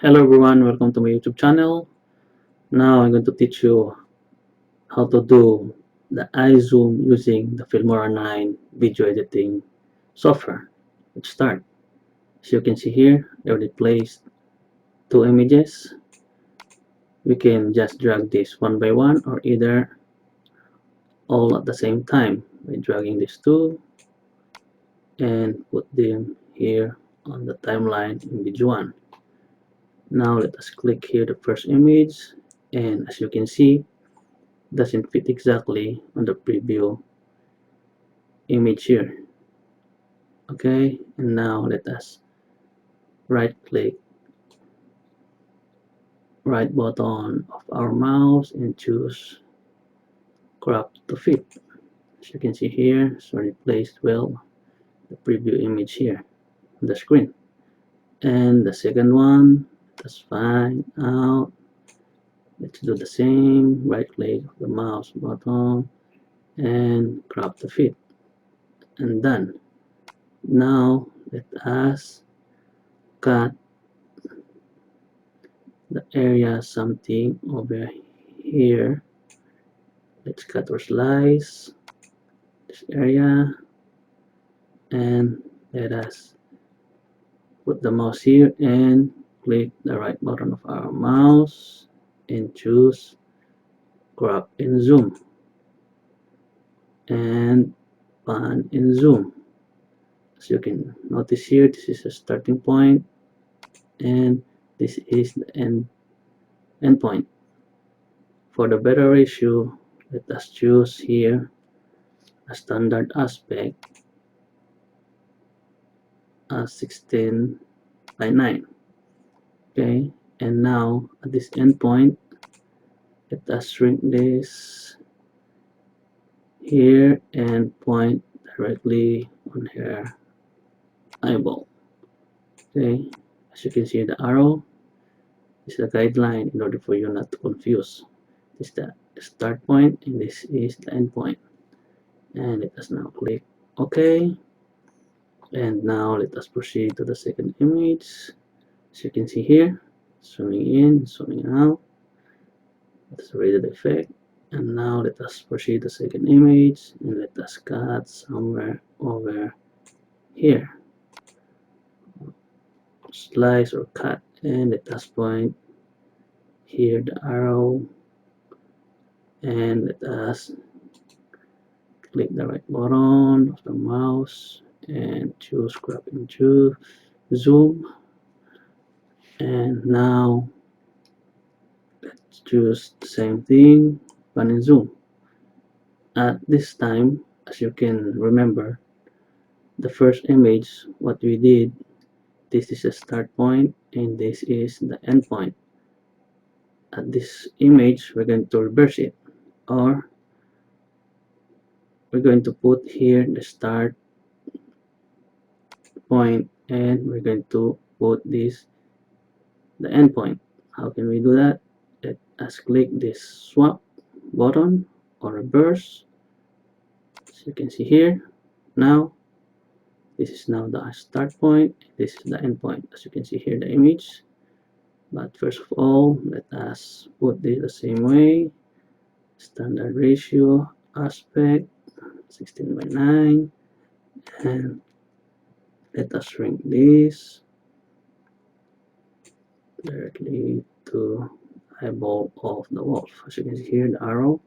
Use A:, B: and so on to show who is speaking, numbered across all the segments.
A: Hello everyone, welcome to my YouTube channel. Now I'm going to teach you how to do the iZoom using the Filmora9 video editing software. Let's start. As you can see here, I already placed two images. We can just drag this one by one or either all at the same time by dragging these two and put them here on the timeline in video 1. Now let us click here the first image, and as you can see, doesn't fit exactly on the preview image here. Okay, and now let us right click, right button of our mouse and choose crop to fit. As you can see here, it's already placed well the preview image here on the screen. And the second one, let's find out. Let's do the same, right click the mouse button and crop to fit, and done. Now let us cut the area something over here. Let's cut or slice this area, and let us put the mouse here and click the right button of our mouse and choose crop and zoom and pan and zoom. As you can notice here, this is a starting point and this is the end point. For the better ratio, let us choose here a standard aspect as 16 by 9. Okay, and now at this endpoint, let us shrink this here and point directly on her eyeball. Okay, as you can see, the arrow is the guideline in order for you not to confuse. This is the start point and this is the end point. And let us now click OK. And now let us proceed to the second image. As you can see here, zooming in, zooming out. Let's read the effect. And now let us proceed to the second image and let us cut somewhere over here. Slice or cut, and let us point here the arrow and let us click the right button of the mouse and choose crop and choose zoom. And now let's choose the same thing, pan and zoom. At this time, as you can remember, the first image, what we did, this is a start point and this is the end point. At this image, we're going to reverse it, or we're going to put here the start point and we're going to put this the end point. How can we do that? Let us click this swap button or reverse. As you can see here, now this is now the start point, this is the end point. As you can see here, the image. But first of all, let us put this the same way. Standard ratio, aspect, 16 by 9. And let us shrink this directly to eyeball of the wolf. As you can see here, the arrow.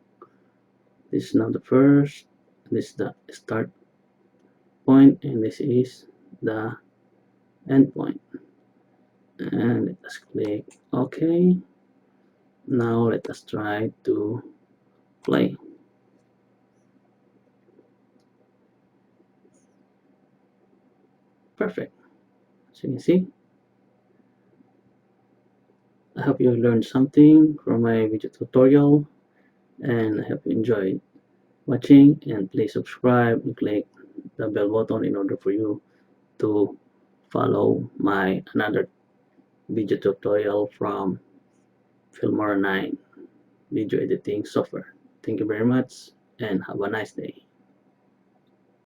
A: This is now the first. This is the start point, and this is the end point. And let us click OK. Now let us try to play. Perfect. As you can see, I hope you learned something from my video tutorial, and I hope you enjoyed watching. And please subscribe and click the bell button in order for you to follow my another video tutorial from Filmora9 video editing software. Thank you very much and have a nice day.